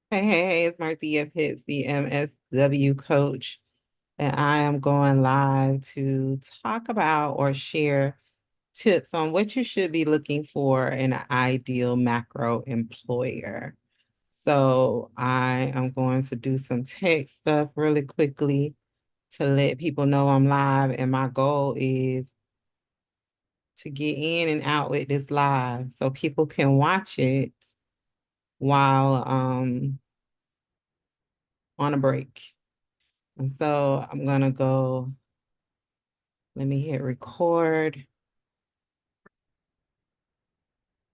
Hey, it's Marthea Pitts, the MSW coach, and I am going live to talk about or share tips on what you should be looking for in an ideal macro employer. So I am going to do some tech stuff really quickly to let people know I'm live, and my goal is to get in and out with this live so people can watch it while on a break. And so I'm gonna go, let me hit record,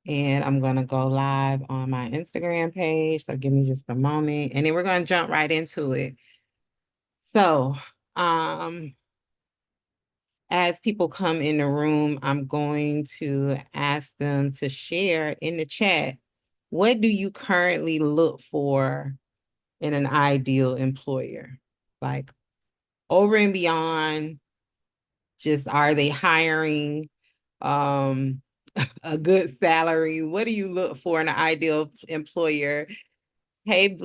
and I'm gonna go live on my Instagram page. So give me just a moment, and then we're gonna jump right into it. So um as people come in the room, I'm going to ask them to share in the chat, what do you currently look for in an ideal employer? Like over and beyond just, are they hiring um a good salary? What do you look for in an ideal employer? Hey,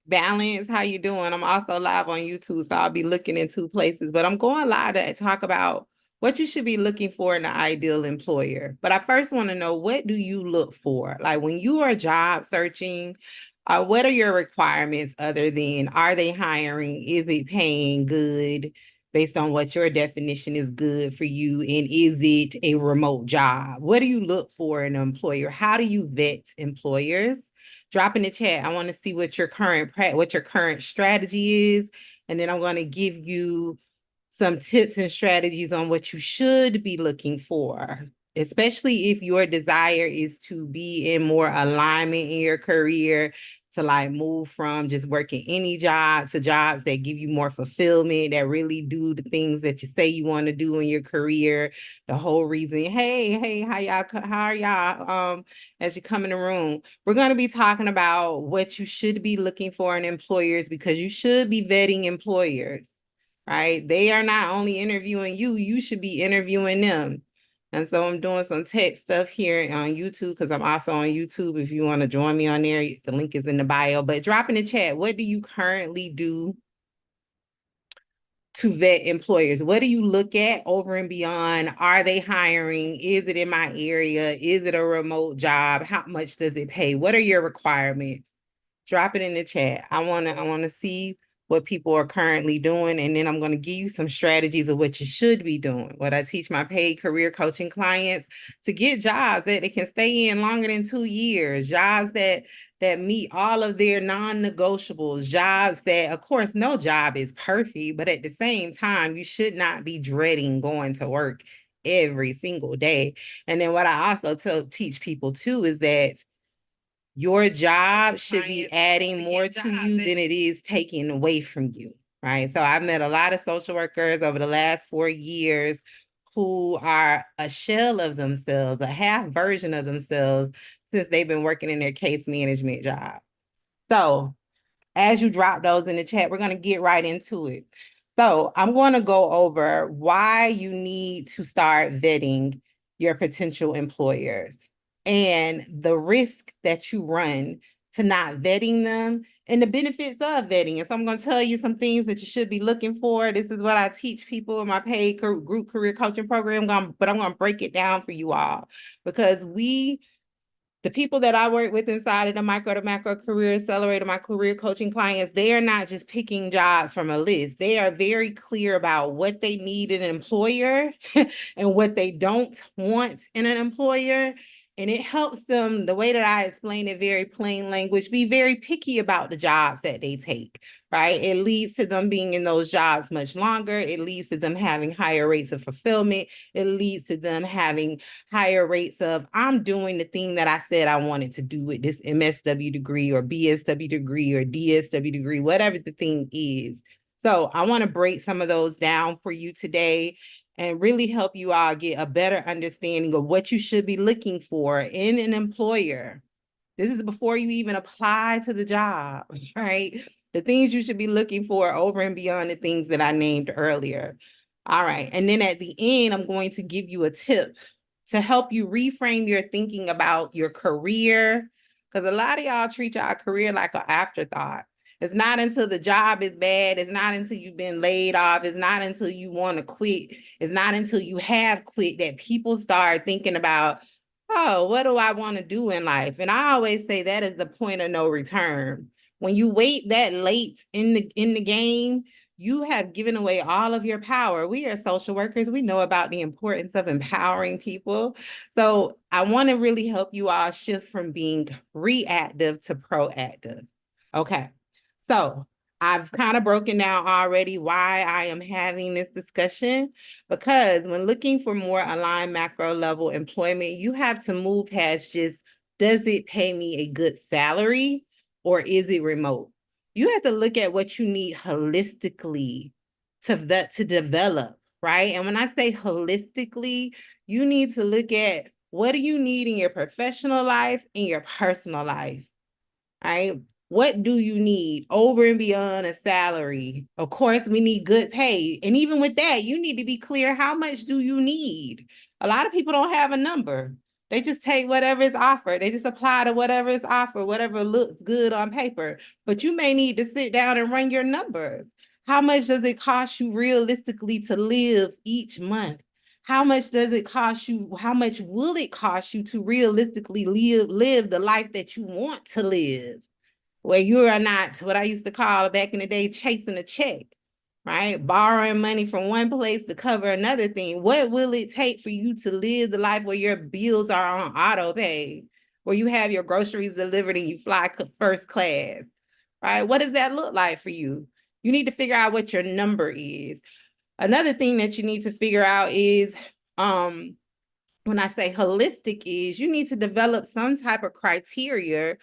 Balance, how you doing? I'm also live on YouTube, so I'll be looking in two places, but I'm going live to talk about what you should be looking for in an ideal employer. But I first want to know, what do you look for? Like when you are job searching, what are your requirements other than, are they hiring? Is it paying good based on what your definition is good for you? And is it a remote job? What do you look for in an employer? How do you vet employers? Drop in the chat. I want to see what your current strategy is, and then I'm going to give you some tips and strategies on what you should be looking for, especially if your desire is to be in more alignment in your career, to like move from just working any job to jobs that give you more fulfillment, that really do the things that you say you want to do in your career. The whole reason, hey, how are y'all? As you come in the room, we're going to be talking about what you should be looking for in employers, because you should be vetting employers, right? They are not only interviewing you, you should be interviewing them. And so I'm doing some tech stuff here on YouTube, because I'm also on YouTube. If you want to join me on there, the link is in the bio. But drop in the chat, what do you currently do to vet employers? What do you look at over and beyond? Are they hiring? Is it in my area? Is it a remote job? How much does it pay? What are your requirements? Drop it in the chat. I want to see what people are currently doing, and then I'm going to give you some strategies of what you should be doing. What I teach my paid career coaching clients to get jobs that they can stay in longer than 2 years, jobs that meet all of their non-negotiables, jobs that, of course, no job is perfect, but at the same time, you should not be dreading going to work every single day. And then what I also teach people too is that your job should be adding more to you than it is taking away from you, right? So I've met a lot of social workers over the last 4 years who are a shell of themselves, a half version of themselves, since they've been working in their case management job. So as you drop those in the chat, we're going to get right into it. So I'm going to go over why you need to start vetting your potential employers and the risk that you run to not vetting them and the benefits of vetting. And so I'm going to tell you some things that you should be looking for. This is what I teach people in my paid group career coaching program, but I'm going to break it down for you all, because the people that I work with inside of the Micro to Macro Career Accelerator, my career coaching clients, they are not just picking jobs from a list. They are very clear about what they need in an employer and what they don't want in an employer. And it helps them, the way that I explain it, very plain language, be very picky about the jobs that they take, right? It leads to them being in those jobs much longer. It leads to them having higher rates of fulfillment. It leads to them having higher rates of, I'm doing the thing that I said I wanted to do with this MSW degree or BSW degree or DSW degree, whatever the thing is. So I want to break some of those down for you today and really help you all get a better understanding of what you should be looking for in an employer. This is before you even apply to the job, right? The things you should be looking for over and beyond the things that I named earlier. All right. And then at the end, I'm going to give you a tip to help you reframe your thinking about your career, Because a lot of y'all treat y'all career like an afterthought. It's not until the job is bad. It's not until you've been laid off. It's not until you want to quit. It's not until you have quit that people start thinking about, oh, what do I want to do in life? And I always say that is the point of no return. When you wait that late in the game, you have given away all of your power. We are social workers. We know about the importance of empowering people. So I want to really help you all shift from being reactive to proactive. Okay. So I've kind of broken down already why I am having this discussion, because when looking for more aligned macro level employment, you have to move past just, does it pay me a good salary or is it remote? You have to look at what you need holistically to develop, right? And when I say holistically, you need to look at, what do you need in your professional life, in your personal life, right? What do you need over and beyond a salary? Of course, we need good pay. And even with that, you need to be clear, how much do you need? A lot of people don't have a number. They just take whatever is offered. They just apply to whatever is offered, whatever looks good on paper. But you may need to sit down and run your numbers. How much does it cost you realistically to live each month? How much does it cost you? How much will it cost you to realistically live the life that you want to live? Where you are not what I used to call back in the day, chasing a check, right? Borrowing money from one place to cover another thing. What will it take for you to live the life where your bills are on auto pay, where you have your groceries delivered and you fly first class, right? What does that look like for you? You need to figure out what your number is. Another thing that you need to figure out is, when I say holistic, is you need to develop some type of criteria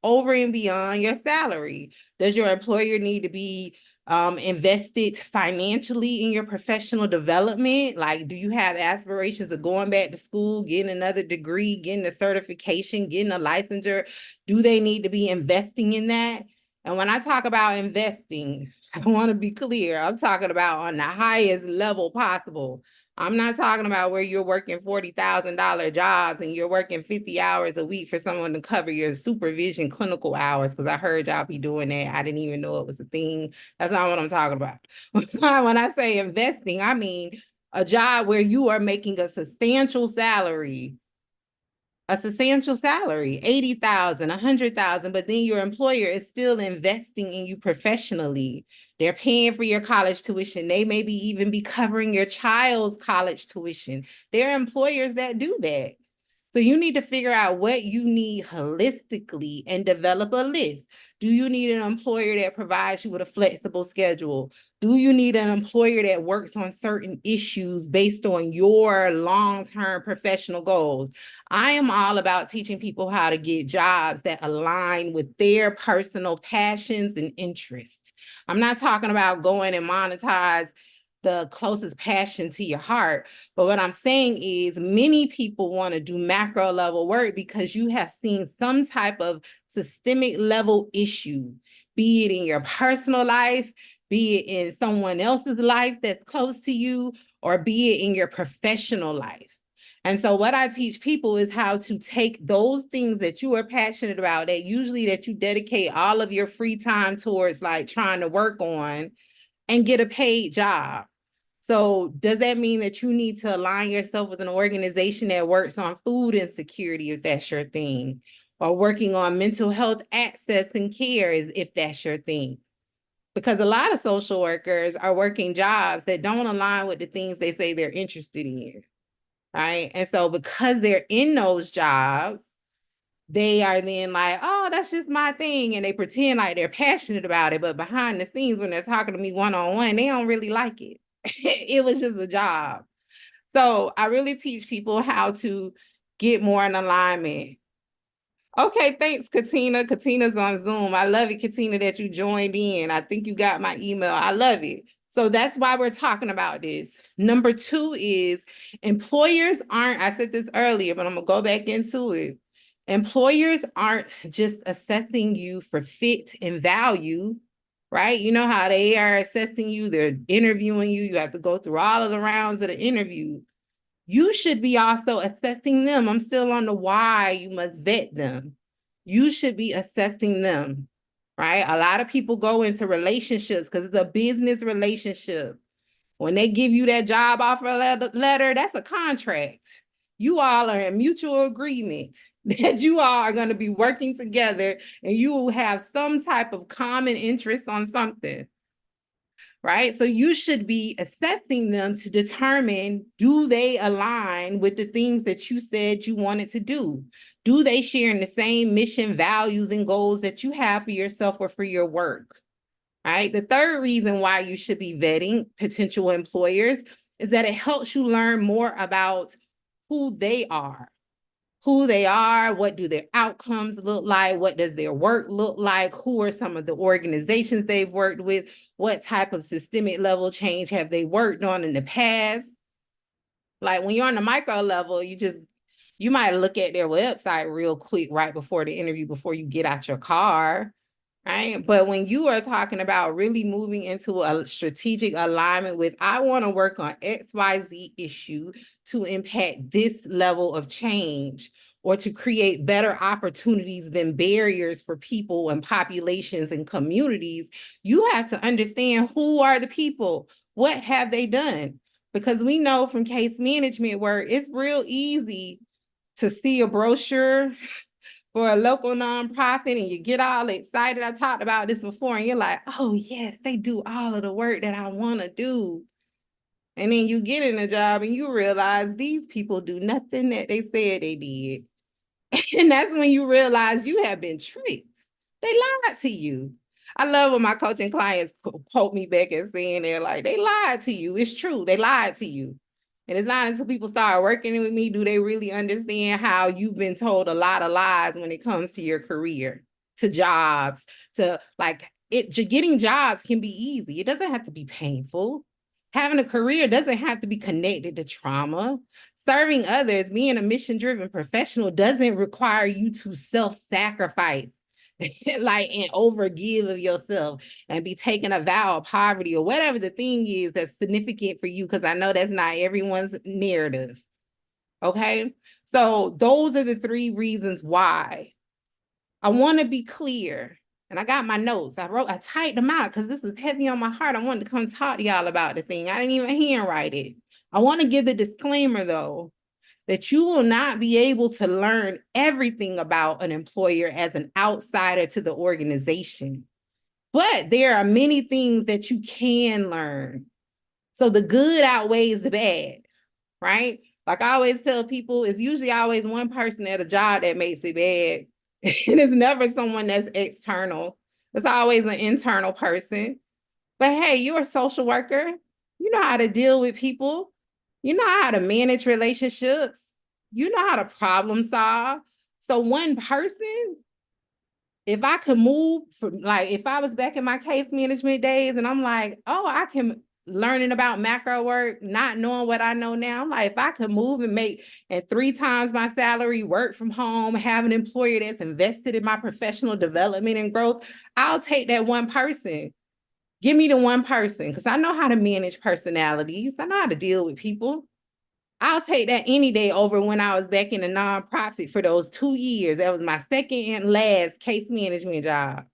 over and beyond your salary. Does your employer need to be invested financially in your professional development? Like, do you have aspirations of going back to school, getting another degree, getting a certification, getting a licensure? Do they need to be investing in that? And when I talk about investing, I want to be clear, I'm talking about on the highest level possible. I'm not talking about where you're working $40,000 jobs and you're working 50 hours a week for someone to cover your supervision clinical hours, because I heard y'all be doing that. I didn't even know it was a thing. That's not what I'm talking about. When I say investing, I mean a job where you are making a substantial salary, 80,000, 100,000, but then your employer is still investing in you professionally. They're paying for your college tuition. They maybe even be covering your child's college tuition. There are employers that do that. So you need to figure out what you need holistically and develop a list. Do you need an employer that provides you with a flexible schedule? Do you need an employer that works on certain issues based on your long-term professional goals? I am all about teaching people how to get jobs that align with their personal passions and interests. I'm not talking about going and monetize the closest passion to your heart. But what I'm saying is, many people want to do macro level work because you have seen some type of systemic level issue, be it in your personal life, be it in someone else's life that's close to you, or be it in your professional life. And so what I teach people is how to take those things that you are passionate about, that you dedicate all of your free time towards, like trying to work on, and get a paid job. So does that mean that you need to align yourself with an organization that works on food insecurity, if that's your thing, or working on mental health access and care, if that's your thing? Because a lot of social workers are working jobs that don't align with the things they say they're interested in, right? And so because they're in those jobs, they are then like, oh, that's just my thing. And they pretend like they're passionate about it. But behind the scenes, when they're talking to me one-on-one, they don't really like it. It was just a job. So I really teach people how to get more in alignment. Okay, thanks, Katina. Katina's on Zoom. I love it, Katina, that you joined in. I think you got my email. I love it. So that's why we're talking about this. Number 2 is, employers aren't, I said this earlier, but I'm gonna go back into it. Employers aren't just assessing you for fit and value, right? You know how they are assessing you, they're interviewing you, you have to go through all of the rounds of the interview. You should be also assessing them. I'm still on the why you must vet them. you should be assessing them, right? A lot of people go into relationships because it's a business relationship. When they give you that job offer letter, that's a contract. You all are in mutual agreement that you all are going to be working together and you will have some type of common interest on something, right? So you should be assessing them to determine, do they align with the things that you said you wanted to do? Do they share in the same mission, values, and goals that you have for yourself or for your work? Right. The third reason why you should be vetting potential employers is that it helps you learn more about who they are, what do their outcomes look like, what does their work look like, who are some of the organizations they've worked with, what type of systemic level change have they worked on in the past. Like when you're on the micro level, you might look at their website real quick right before the interview, before you get out your car. Right. But when you are talking about really moving into a strategic alignment with, I want to work on XYZ issue to impact this level of change or to create better opportunities than barriers for people and populations and communities, you have to understand who are the people, what have they done? Because we know from case management work, it's real easy to see a brochure for a local nonprofit and you get all excited. I talked about this before and you're like, oh yes, they do all of the work that I want to do. And then you get in a job and you realize these people do nothing that they said they did. And that's when you realize you have been tricked. They lied to you. I love when my coaching clients quote me back and saying they're like, they lied to you. It's true. They lied to you. And it's not until people start working with me do they really understand how you've been told a lot of lies when it comes to your career, to jobs, to like it. Getting jobs can be easy. It doesn't have to be painful. Having a career doesn't have to be connected to trauma. Serving others, being a mission-driven professional doesn't require you to self-sacrifice like and overgive of yourself and be taking a vow of poverty or whatever the thing is that's significant for you, because I know that's not everyone's narrative. Okay. So those are the three reasons why. I want to be clear. And I got my notes. I typed them out because this is heavy on my heart. I wanted to come talk to y'all about the thing. I didn't even handwrite it. I want to give the disclaimer though, that you will not be able to learn everything about an employer as an outsider to the organization. But there are many things that you can learn. So the good outweighs the bad, right? Like I always tell people, it's usually always one person at a job that makes it bad. And it's never someone that's external. It's always an internal person. But hey, you're a social worker. You know how to deal with people. You know how to manage relationships. You know how to problem solve. So one person, if I could move from, like, if I was back in my case management days and I'm like, oh, I can learning about macro work, not knowing what I know now. I'm like, if I could move and make and 3 times my salary, work from home, have an employer that's invested in my professional development and growth, I'll take that one person. Give me the one person, because I know how to manage personalities. I know how to deal with people. I'll take that any day over when I was back in a nonprofit for those 2 years. That was my second and last case management job,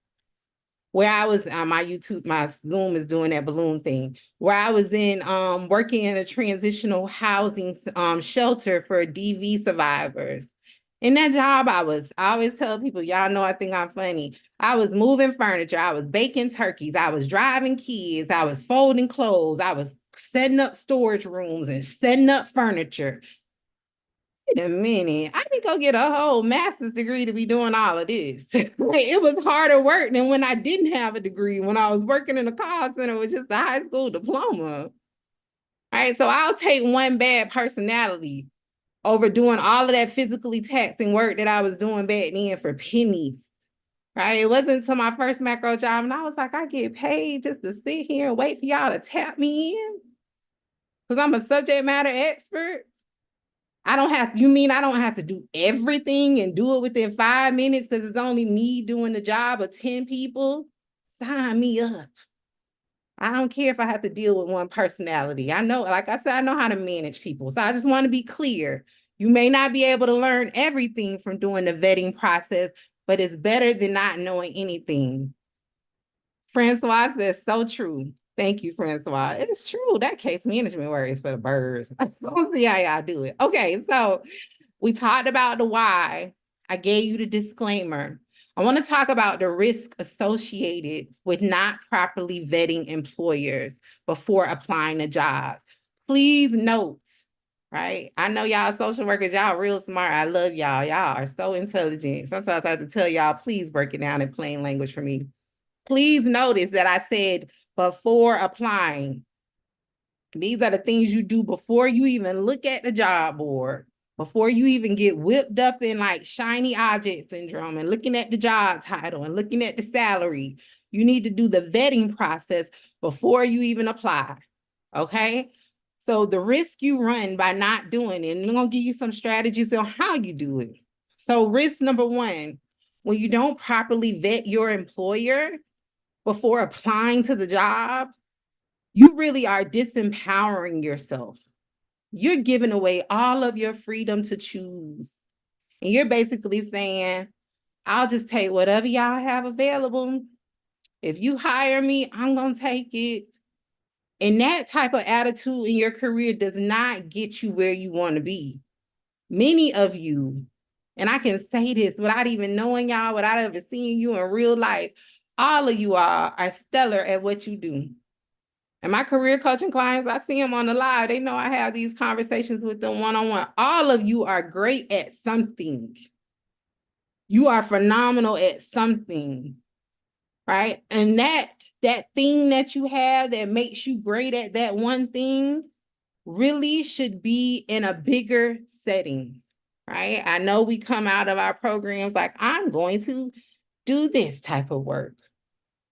where I was on my Zoom is doing that balloon thing, where I was in working in a transitional housing shelter for DV survivors. In that job, I always tell people, y'all know I think I'm funny. I was moving furniture, I was baking turkeys, I was driving kids, I was folding clothes, I was setting up storage rooms and setting up furniture. Wait a minute, I didn't go get a whole master's degree to be doing all of this. It was harder work than when I didn't have a degree, when I was working in a call center with just a high school diploma. All right, so I'll take one bad personality over doing all of that physically taxing work that I was doing back then for pennies. Right? It wasn't until my first macro job, and I was like, I get paid just to sit here and wait for y'all to tap me in because I'm a subject matter expert. You mean I don't have to do everything and do it within 5 minutes because it's only me doing the job of 10 people? Sign me up. I don't care if I have to deal with one personality. I know, like I said, I know how to manage people. So I just want to be clear. You may not be able to learn everything from doing the vetting process, but it's better than not knowing anything. Francois says, so true. Thank you, Francois. It's true. That case management work is for the birds. I don't see how y'all do it. Okay, so we talked about the why. I gave you the disclaimer. I want to talk about the risk associated with not properly vetting employers before applying to jobs. Please note, right? I know y'all social workers, y'all real smart. I love y'all. Y'all are so intelligent. Sometimes I have to tell y'all, please break it down in plain language for me. Please notice that I said before applying. These are the things you do before you even look at the job board, before you even get whipped up in like shiny object syndrome and looking at the job title and looking at the salary. You need to do the vetting process before you even apply. Okay? So the risk you run by not doing it, and I'm going to give you some strategies on how you do it. So risk number one, when you don't properly vet your employer before applying to the job, you really are disempowering yourself. You're giving away all of your freedom to choose. And you're basically saying, I'll just take whatever y'all have available. If you hire me, I'm going to take it. And that type of attitude in your career does not get you where you want to be. Many of you, and I can say this without even knowing y'all, without ever seeing you in real life, all of you are stellar at what you do. And my career coaching clients, I see them on the live. They know I have these conversations with them one-on-one. All of you are great at something. You are phenomenal at something, right? And that thing that you have that makes you great at that one thing really should be in a bigger setting, right? I know we come out of our programs like, I'm going to do this type of work.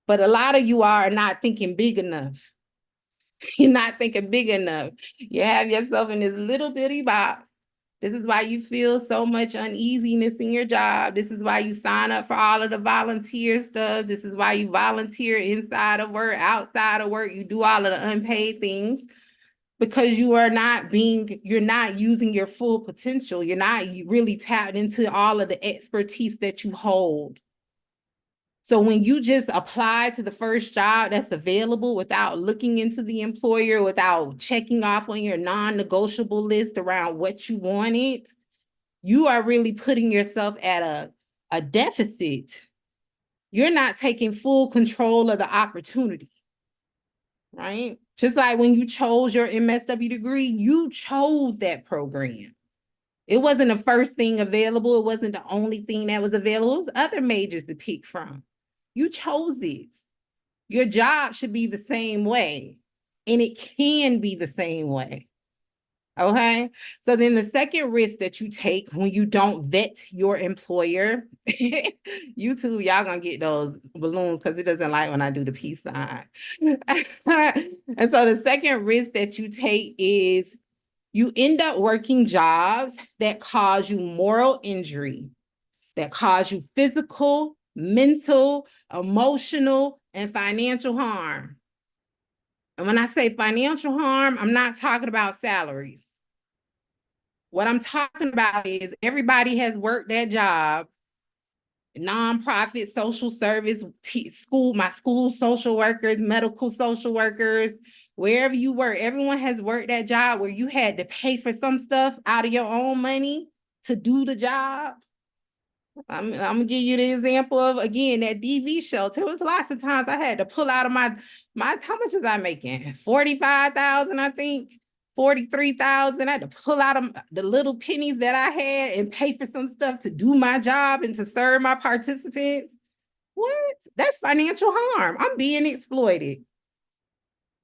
But a lot of you are not thinking big enough. You're not thinking big enough. You have yourself in this little bitty box. This is why you feel so much uneasiness in your job. This is why you sign up for all of the volunteer stuff. This is why you volunteer inside of work, outside of work. You do all of the unpaid things because you're not using your full potential. You're not really tapped into all of the expertise that you hold. So when you just apply to the first job that's available without looking into the employer, without checking off on your non-negotiable list around what you wanted, you are really putting yourself at a deficit. You're not taking full control of the opportunity, right? Just like when you chose your MSW degree, you chose that program. It wasn't the first thing available. It wasn't the only thing that was available. It was other majors to pick from. You chose it. Your job should be the same way, and it can be the same way. Okay. So then the second risk that you take when you don't vet your employer, YouTube, y'all gonna get those balloons because it doesn't like when I do the peace sign. And so the second risk that you take is you end up working jobs that cause you moral injury, that cause you physical, mental, emotional, and financial harm. And when I say financial harm, I'm not talking about salaries. What I'm talking about is everybody has worked that job, nonprofit, social service, school, my school social workers, medical social workers, wherever you work, everyone has worked that job where you had to pay for some stuff out of your own money to do the job. I'm gonna give you the example of, again, that DV shelter. It was lots of times I had to pull out of my how much was I making? 45,000, I think. 43,000. I had to pull out of the little pennies that I had and pay for some stuff to do my job and to serve my participants. What? That's financial harm. I'm being exploited.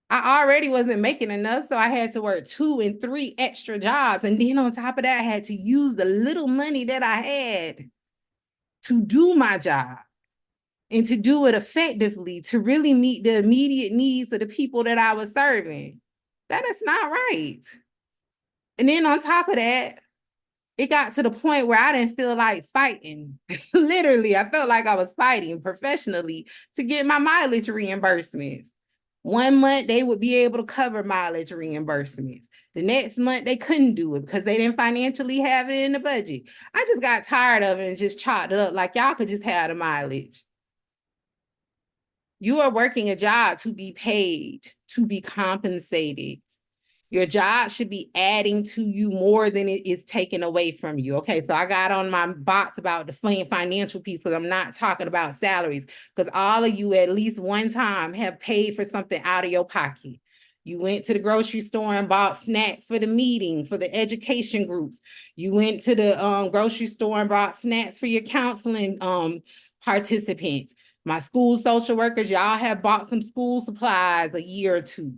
I already wasn't making enough, so I had to work 2 and 3 extra jobs. And then on top of that, I had to use the little money that I had to do my job and to do it effectively, to really meet the immediate needs of the people that I was serving. That is not right. And then on top of that, it got to the point where I didn't feel like fighting. Literally, I felt like I was fighting professionally to get my mileage reimbursements. One month they would be able to cover mileage reimbursements. The next month they couldn't do it because they didn't financially have it in the budget. I just got tired of it and just chopped it up like y'all could just have the mileage. You are working a job to be paid, to be compensated. Your job should be adding to you more than it is taking away from you. Okay, so I got on my box about the financial piece because I'm not talking about salaries, because all of you at least one time have paid for something out of your pocket. You went to the grocery store and bought snacks for the meeting, for the education groups. You went to the grocery store and bought snacks for your counseling participants. My school social workers, y'all have bought some school supplies a year or two.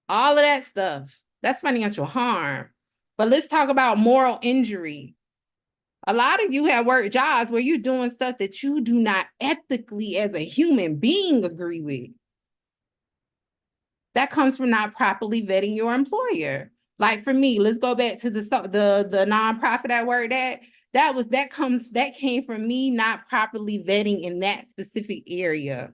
All of that stuff, that's financial harm. But let's talk about moral injury. A lot of you have worked jobs where you're doing stuff that you do not ethically as a human being agree with. That comes from not properly vetting your employer. Like for me, let's go back to the nonprofit I worked at. That came from me not properly vetting in that specific area.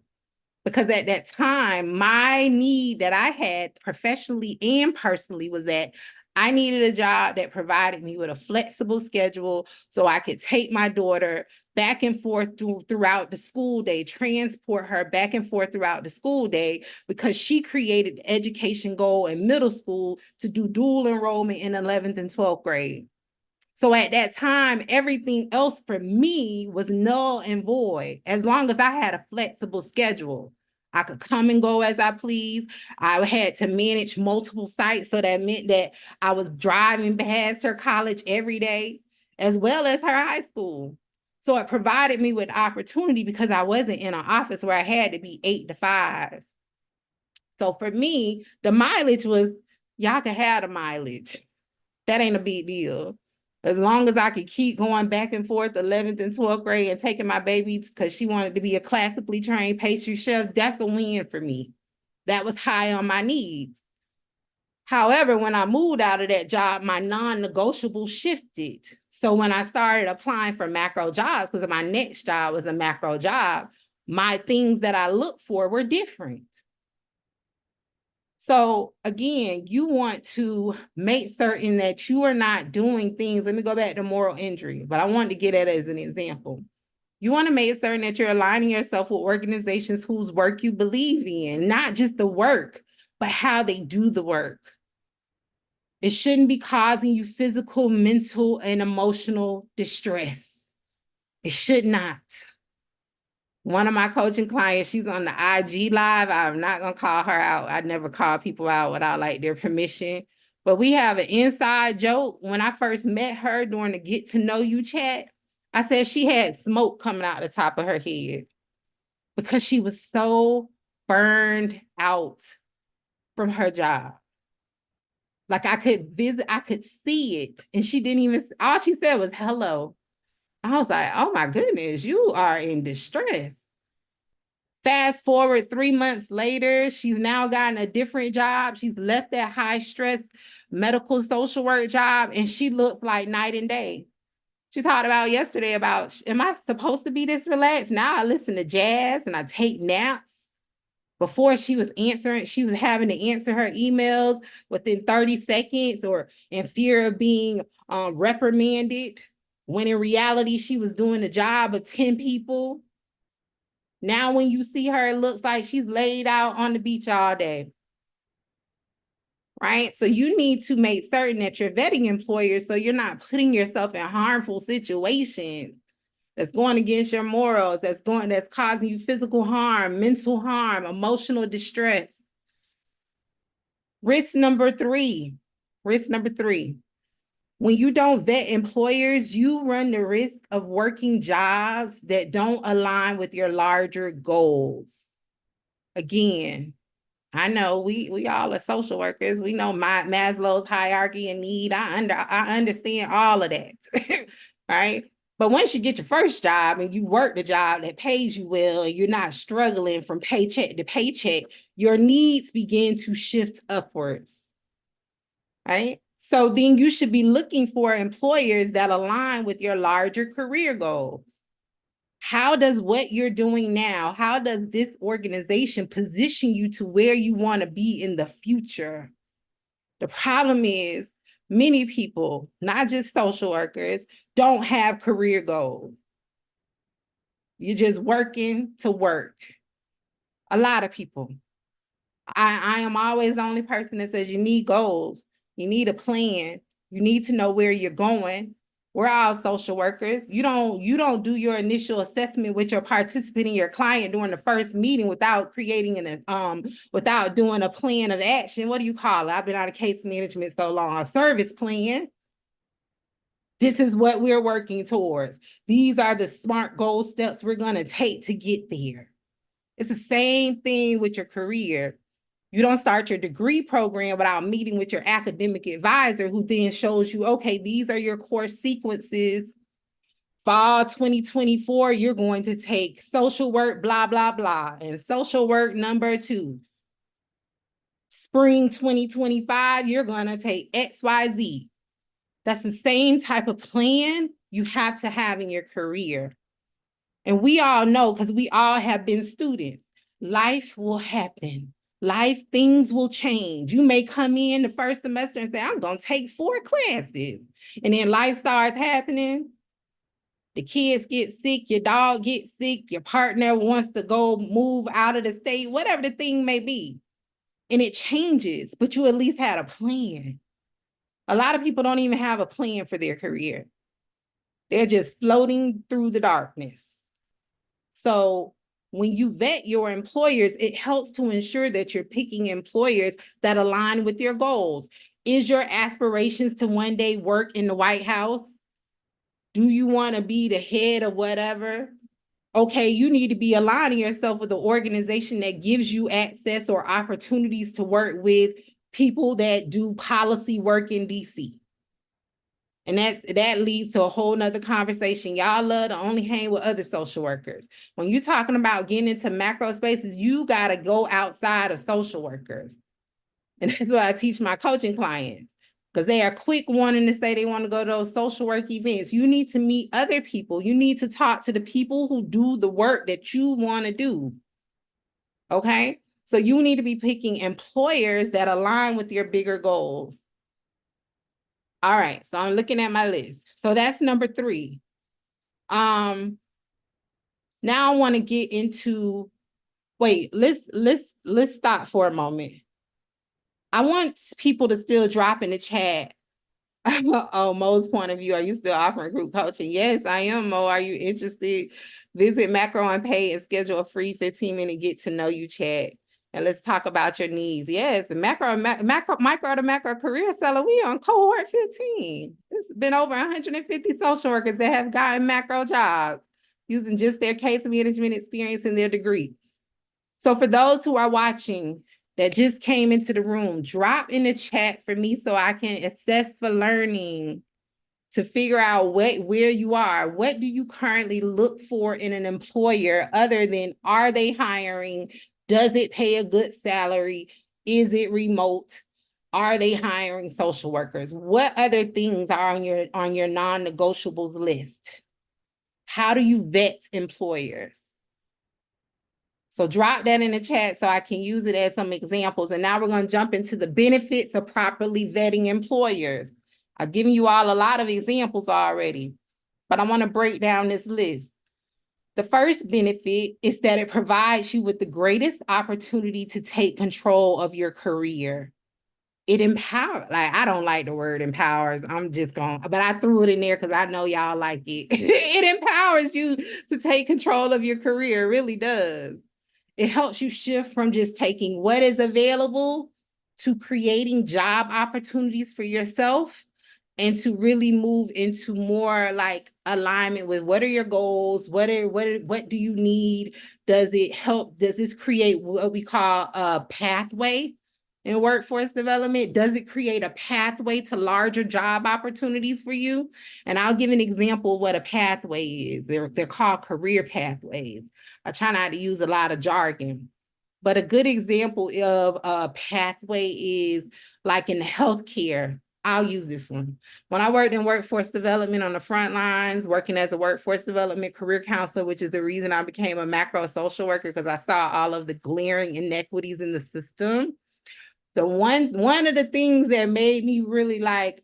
Because at that time, my need that I had professionally and personally was that I needed a job that provided me with a flexible schedule so I could take my daughter back and forth throughout the school day, transport her back and forth throughout the school day, because she created the education goal in middle school to do dual enrollment in 11th and 12th grade. So at that time, everything else for me was null and void as long as I had a flexible schedule. I could come and go as I please. I had to manage multiple sites, so that meant that I was driving past her college every day, as well as her high school. So it provided me with opportunity because I wasn't in an office where I had to be 8 to 5. So for me, the mileage was, y'all can have the mileage. That ain't a big deal. As long as I could keep going back and forth 11th and 12th grade and taking my baby because she wanted to be a classically trained pastry chef, that's a win for me. That was high on my needs. However, when I moved out of that job, my non-negotiable shifted. So when I started applying for macro jobs, because my next job was a macro job, my things that I looked for were different. So again, you want to make certain that you are not doing things. Let me go back to moral injury, but I wanted to get it as an example. You want to make certain that you're aligning yourself with organizations whose work you believe in, not just the work, but how they do the work. It shouldn't be causing you physical, mental, and emotional distress. It should not. One of my coaching clients, she's on the IG live. I'm not going to call her out. I never call people out without like their permission. But we have an inside joke. When I first met her during the get to know you chat, I said she had smoke coming out the top of her head because she was so burned out from her job. Like I could visit, I could see it. And she didn't even, all she said was hello. I was like, oh my goodness, you are in distress. Fast forward 3 months later, she's now gotten a different job. She's left that high stress medical social work job, and she looks like night and day. She talked about yesterday about, am I supposed to be this relaxed? Now I listen to jazz and I take naps. Before she was having to answer her emails within 30 seconds or in fear of being reprimanded, when in reality, she was doing the job of 10 people. Now, when you see her, it looks like she's laid out on the beach all day. Right? So you need to make certain that you're vetting employers so you're not putting yourself in harmful situations that's going against your morals, that's causing you physical harm, mental harm, emotional distress. Risk number three. When you don't vet employers, you run the risk of working jobs that don't align with your larger goals. Again, I know we all are social workers. We know Maslow's hierarchy and need. I understand all of that, right? But once you get your first job and you work the job that pays you well and you're not struggling from paycheck to paycheck, your needs begin to shift upwards, right? So then you should be looking for employers that align with your larger career goals. How does what you're doing now, how does this organization position you to where you want to be in the future? The problem is many people, not just social workers, don't have career goals. You're just working to work. A lot of people. I am always the only person that says you need goals, you need a plan, you need to know where you're going. We're all social workers. You don't do your initial assessment with your participant and your client during the first meeting without creating without doing a plan of action. What do you call it? I've been out of case management so long. A service plan. This is what we're working towards. These are the SMART goal steps we're going to take to get there. It's the same thing with your career. You don't start your degree program without meeting with your academic advisor, who then shows you, okay, these are your course sequences. Fall 2024, you're going to take social work, blah, blah, blah, and social work number 2. Spring 2025, you're going to take XYZ. That's the same type of plan you have to have in your career. And we all know, because we all have been students, life will happen. Things will change. You may come in the first semester and say, I'm going to take 4 classes. And then life starts happening. The kids get sick, your dog gets sick, your partner wants to go move out of the state, whatever the thing may be. And it changes, but you at least had a plan. A lot of people don't even have a plan for their career. They're just floating through the darkness. So when you vet your employers, it helps to ensure that you're picking employers that align with your goals. Is your aspirations to one day work in the White House? Do you want to be the head of whatever? Okay, you need to be aligning yourself with an organization that gives you access or opportunities to work with people that do policy work in DC. And that leads to a whole nother conversation. Y'all love to only hang with other social workers. When you're talking about getting into macro spaces, you got to go outside of social workers. And that's what I teach my coaching clients, because they are quick wanting to say they want to go to those social work events. You need to meet other people. You need to talk to the people who do the work that you want to do. Okay? So you need to be picking employers that align with your bigger goals. All right, so I'm looking at my list. So that's number 3. Now I want to get into, wait, let's stop for a moment. I want people to still drop in the chat. Oh, Mo's point of view. Are you still offering group coaching? Yes, I am, Mo. Are you interested? Visit Macro and Pay and schedule a free 15-minute get to know you chat. And let's talk about your needs. Yes, the micro to macro career seller. We on cohort 15. It's been over 150 social workers that have gotten macro jobs using just their case management experience and their degree. So for those who are watching that just came into the room, drop in the chat for me so I can assess for learning, to figure out where you are. What do you currently look for in an employer other than, are they hiring? Does it pay a good salary? Is it remote? Are they hiring social workers? What other things are on your non-negotiables list? How do you vet employers? So drop that in the chat so I can use it as some examples. And now we're going to jump into the benefits of properly vetting employers. I've given you all a lot of examples already, but I want to break down this list. The first benefit is that it provides you with the greatest opportunity to take control of your career. It empowers, like, I don't like the word empowers. I'm just going, but I threw it in there because I know y'all like it. It empowers you to take control of your career. It really does. It helps you shift from just taking what is available to creating job opportunities for yourself, and to really move into more like alignment with what are your goals? What do you need? Does it help? Does this create what we call a pathway in workforce development? Does it create a pathway to larger job opportunities for you? And I'll give an example of what a pathway is. They're called career pathways. I try not to use a lot of jargon, but a good example of a pathway is like in healthcare. I'll use this one. When I worked in workforce development on the front lines, working as a workforce development career counselor, which is the reason I became a macro social worker, because I saw all of the glaring inequities in the system. One of the things that made me really like,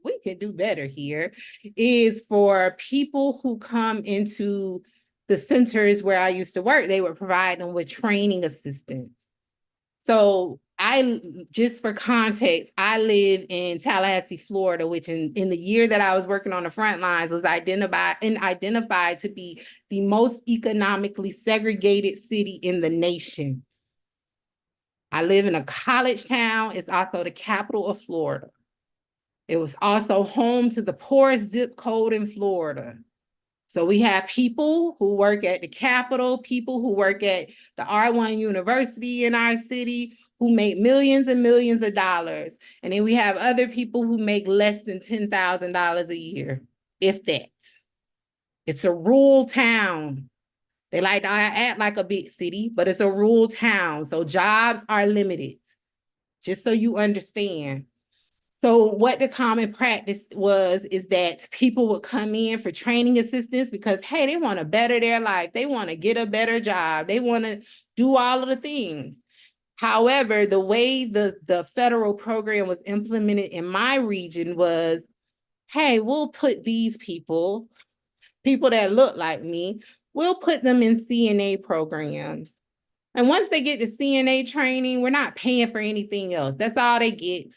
we can do better here, is for people who come into the centers where I used to work, they would provide them with training assistance. So just for context, I live in Tallahassee, Florida, which in the year that I was working on the front lines was identified to be the most economically segregated city in the nation. I live in a college town. It's also the capital of Florida. It was also home to the poorest zip code in Florida. So we have people who work at the Capitol, people who work at the R1 University in our city who make millions and millions of dollars. And then we have other people who make less than $10,000 a year, if that. It's a rural town. They like to act like a big city, but it's a rural town. So jobs are limited, just so you understand. So what the common practice is that people would come in for training assistance because, hey, they want to better their life. They want to get a better job. They want to do all of the things. However, the way the federal program was implemented in my region was, hey, we'll put these people that look like me, we'll put them in CNA programs. And once they get the CNA training, we're not paying for anything else. That's all they get.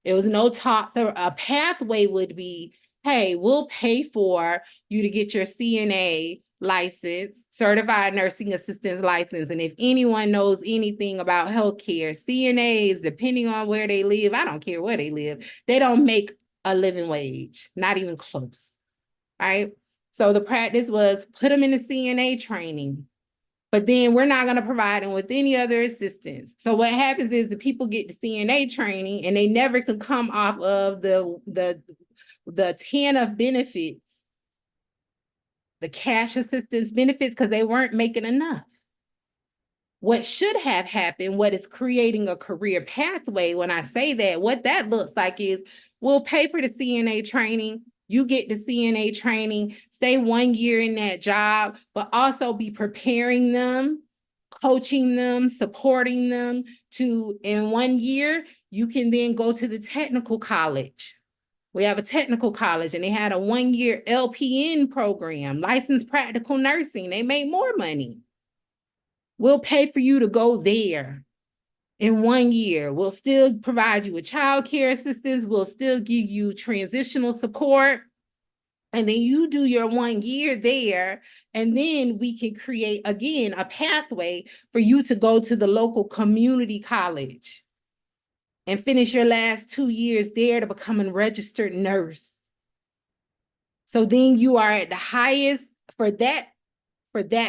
It was no talk. So a pathway would be, hey, we'll pay for you to get your CNA license, certified nursing assistant license. And if anyone knows anything about healthcare, CNAs, depending on where they live, I don't care where they live, they don't make a living wage, not even close, right? So the practice was put them in the CNA training, but then we're not going to provide them with any other assistance. So what happens is the people get the CNA training and they never could come off of the 10 of benefits, the cash assistance benefits, because they weren't making enough. What should have happened, what is creating a career pathway, when I say that, what that looks like is we'll pay for the CNA training. You get the CNA training, stay 1 year in that job, but also be preparing them, coaching them, supporting them to, in 1 year, you can then go to the technical college. We have a technical college and they had a 1 year LPN program, licensed practical nursing. They made more money. We'll pay for you to go there in 1 year. We'll still provide you with child care assistance. We'll still give you transitional support. And then you do your 1 year there. And then we can create, again, a pathway for you to go to the local community college and finish your last 2 years there to become a registered nurse. So then you are at the highest for that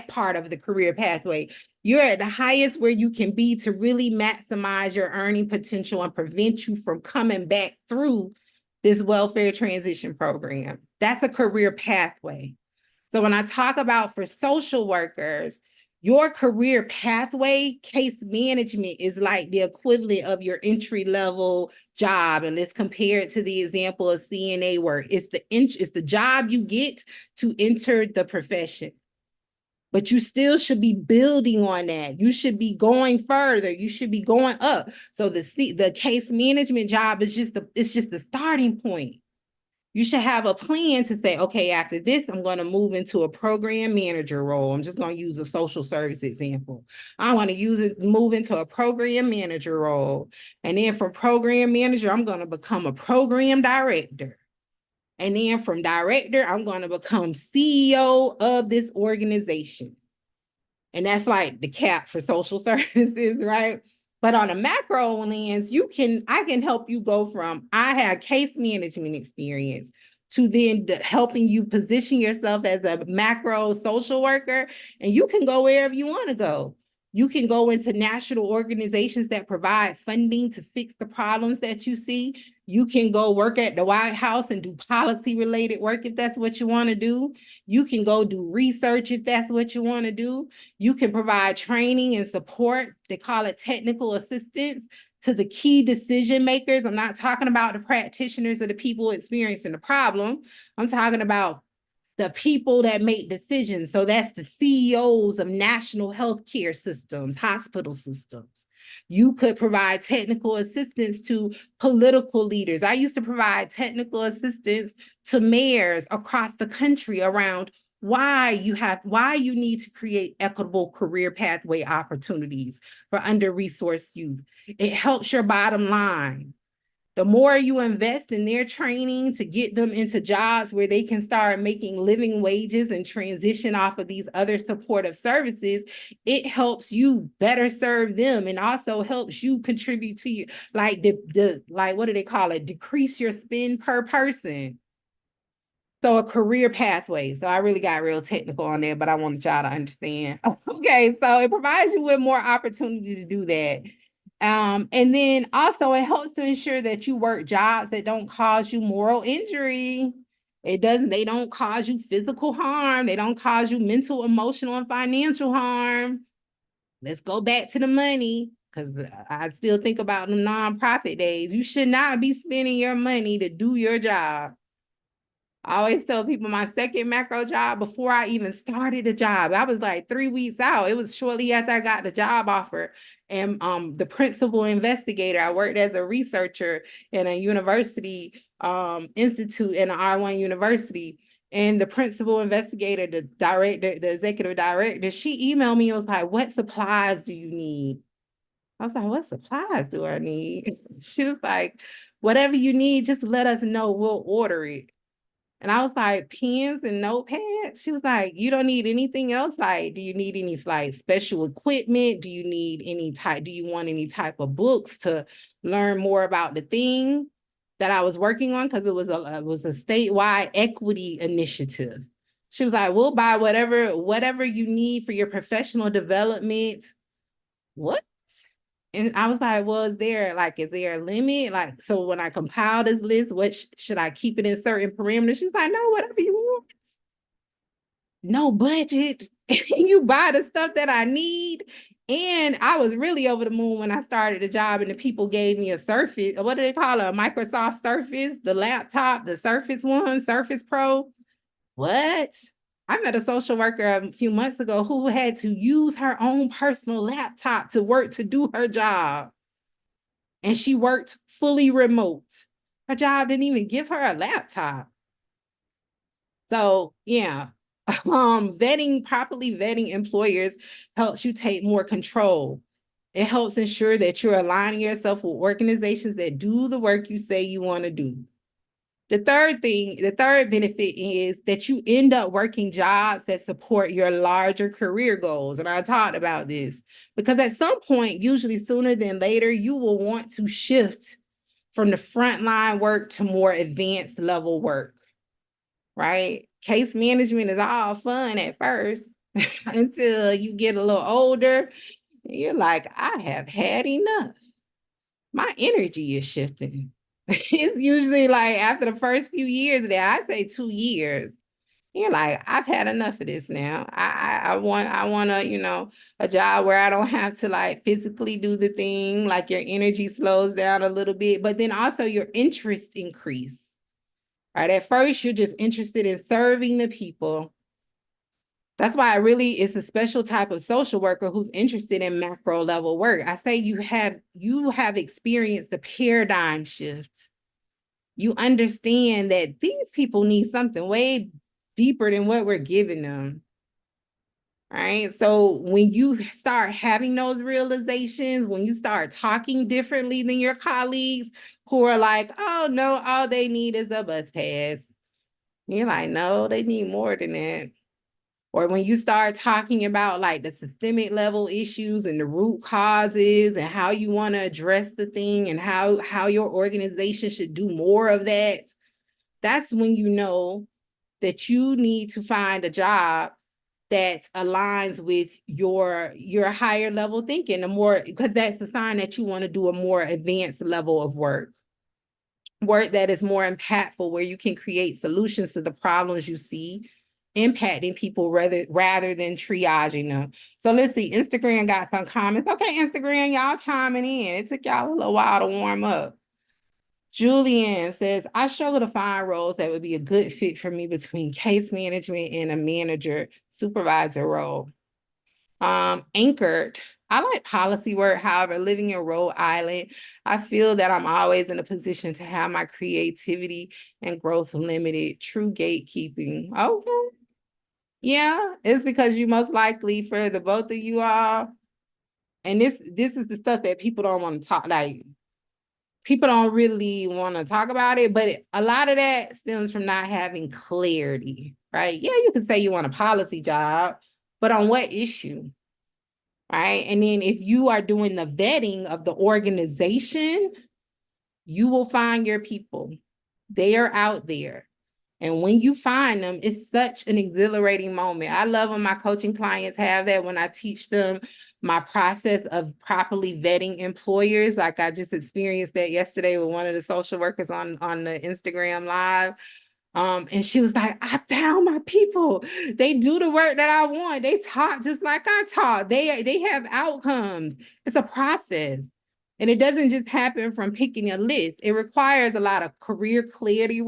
part of the career pathway. You're at the highest where you can be to really maximize your earning potential and prevent you from coming back through this welfare transition program. That's a career pathway. So when I talk about for social workers, your career pathway, case management is like the equivalent of your entry-level job. And let's compare it to the example of CNA work. It's the job you get to enter the profession. But you still should be building on that. You should be going further. You should be going up. So the case management job is just the starting point. You should have a plan to say, okay, after this, I'm going to move into a program manager role. I'm just going to use a social service example. I want to move into a program manager role. And then from program manager, I'm going to become a program director. And then from director, I'm going to become CEO of this organization. And that's like the cap for social services, right? But on a macro lens, I can help you go from, I have case management experience, to then helping you position yourself as a macro social worker, and you can go wherever you want to go. You can go into national organizations that provide funding to fix the problems that you see. You can go work at the White House and do policy-related work if that's what you want to do. You can go do research if that's what you want to do. You can provide training and support. They call it technical assistance to the key decision makers. I'm not talking about the practitioners or the people experiencing the problem. I'm talking about the people that make decisions. So that's the CEOs of national healthcare systems, hospital systems. You could provide technical assistance to political leaders. I used to provide technical assistance to mayors across the country around why you need to create equitable career pathway opportunities for under-resourced youth. It helps your bottom line. The more you invest in their training to get them into jobs where they can start making living wages and transition off of these other supportive services, it helps you better serve them and also helps you contribute to you, like like what do they call it? Decrease your spend per person. So a career pathway. So I really got real technical on there, but I wanted y'all to understand. Okay, so it provides you with more opportunity to do that. And then also it helps to ensure that you work jobs that don't cause you moral injury. They don't cause you physical harm. They don't cause you mental, emotional, and financial harm. Let's go back to the money, because I still think about the nonprofit days. You should not be spending your money to do your job. I always tell people my second macro job, before I even started a job, I was like 3 weeks out. It was shortly after I got the job offer. And the principal investigator, I worked as a researcher in a university institute in an R1 university. And the principal investigator, the director, the executive director, she emailed me and was like, "What supplies do you need?" I was like, "What supplies do I need?" She was like, "Whatever you need, just let us know. We'll order it." And I was like, "Pens and notepads?" She was like, "You don't need anything else? Like, do you need any like special equipment? Do you want any type of books to learn more about the thing that I was working on?" Because it was a statewide equity initiative. She was like, "We'll buy whatever you need for your professional development." What? And I was like, "Well, is there a limit? Like, so when I compile this list, should I keep it in certain parameters?" She's like, "No, whatever you want. No budget." You buy the stuff that I need. And I was really over the moon when I started the job and the people gave me a Surface. What do they call it? A Microsoft Surface, the laptop, the Surface One, Surface Pro. What? I met a social worker a few months ago who had to use her own personal laptop to do her job. And she worked fully remote. Her job didn't even give her a laptop. So yeah, properly vetting employers helps you take more control. It helps ensure that you're aligning yourself with organizations that do the work you say you want to do. The third benefit is that you end up working jobs that support your larger career goals. And I talked about this because at some point, usually sooner than later, you will want to shift from the frontline work to more advanced level work, right? Case management is all fun at first until you get a little older. You're like, "I have had enough. My energy is shifting." It's usually like after the first few years there, I say 2 years. You're like, "I've had enough of this now. I want a job where I don't have to like physically do the thing." Like your energy slows down a little bit, but then also your interest increase. Right? At first, you're just interested in serving the people. That's why it's a special type of social worker who's interested in macro level work. I say you have experienced the paradigm shift. You understand that these people need something way deeper than what we're giving them. Right? So when you start having those realizations, when you start talking differently than your colleagues who are like, "Oh no, all they need is a bus pass." You're like, "No, they need more than that." Or when you start talking about like the systemic level issues and the root causes and how you want to address the thing and how your organization should do more of that, that's when you know that you need to find a job that aligns with your higher level thinking, because that's the sign that you want to do a more advanced level of work that is more impactful, where you can create solutions to the problems you see impacting people rather than triaging them. So let's see, Instagram got some comments. Okay, Instagram, y'all chiming in. It took y'all a little while to warm up. Julian says, I struggle to find roles that would be a good fit for me between case management and a manager supervisor role. Anchored, I like policy work. However, living in Rhode Island, I feel that I'm always in a position to have my creativity and growth limited. True gatekeeping. Okay. Yeah, it's because you most likely, for the both of you all, and this is the stuff that people don't want to talk, like people don't really want to talk about it, but a lot of that stems from not having clarity, right? Yeah, you can say you want a policy job, but on what issue, right? And then if you are doing the vetting of the organization, you will find your people. They are out there. And when you find them, it's such an exhilarating moment. I love when my coaching clients have that, when I teach them my process of properly vetting employers. Like I just experienced that yesterday with one of the social workers on the Instagram Live. And she was like, I found my people. They do the work that I want. They talk just like I talk. They have outcomes. It's a process. And it doesn't just happen from picking a list. It requires a lot of career clarity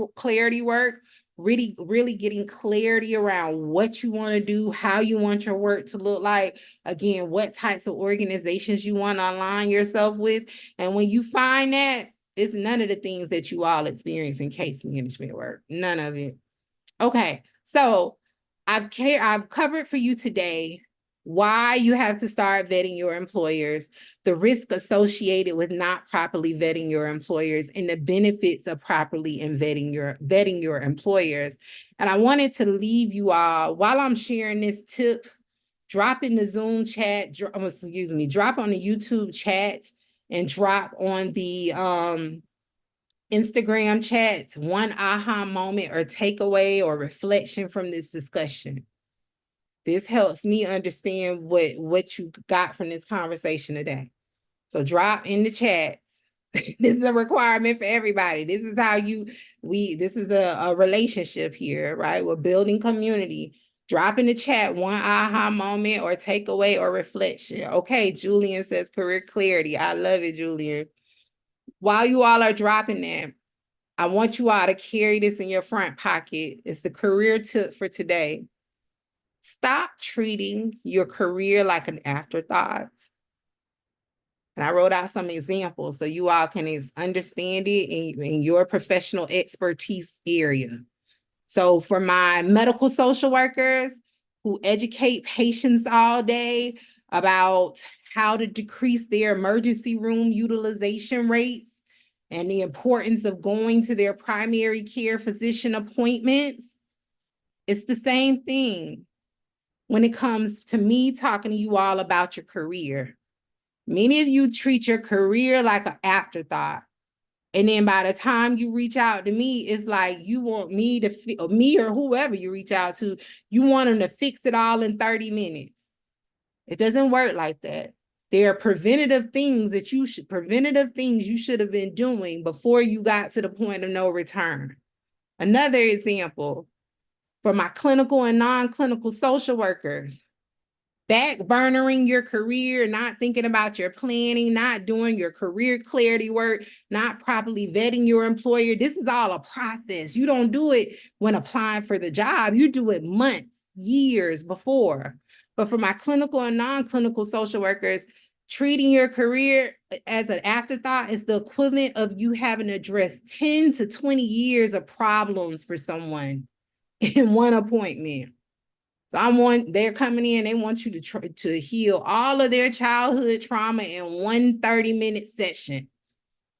work, really getting clarity around what you want to do, how you want your work to look like, again, what types of organizations you want to align yourself with. And when you find that, it's none of the things that you all experience in case management work. None of it. Okay, so I've covered for you today why you have to start vetting your employers, the risk associated with not properly vetting your employers, and the benefits of properly vetting your employers. And I wanted to leave you all, while I'm sharing this tip, drop in the Zoom chat, drop on the YouTube chat, and drop on the Instagram chats one aha moment or takeaway or reflection from this discussion. This helps me understand what you got from this conversation today. So drop in the chats. This is a requirement for everybody. This is how this is a relationship here, right? We're building community. Drop in the chat one aha moment or takeaway or reflection. Okay, Julian says career clarity. I love it, Julian. While you all are dropping that, I want you all to carry this in your front pocket. It's the career tip for today. Stop treating your career like an afterthought. And I wrote out some examples so you all can understand it in your professional expertise area. So for my medical social workers who educate patients all day about how to decrease their emergency room utilization rates and the importance of going to their primary care physician appointments, it's the same thing when it comes to me talking to you all about your career. Many of you treat your career like an afterthought. And then by the time you reach out to me, it's like you want me or whoever you reach out to, you want them to fix it all in 30 minutes. It doesn't work like that. There are preventative things you should have been doing before you got to the point of no return. Another example, for my clinical and non-clinical social workers, backburnering your career, not thinking about your planning, not doing your career clarity work, not properly vetting your employer. This is all a process. You don't do it when applying for the job. You do it months, years before. But for my clinical and non-clinical social workers, treating your career as an afterthought is the equivalent of you having to address 10 to 20 years of problems for someone in one appointment. So they're coming in, they want you to heal all of their childhood trauma in one 30-minute session.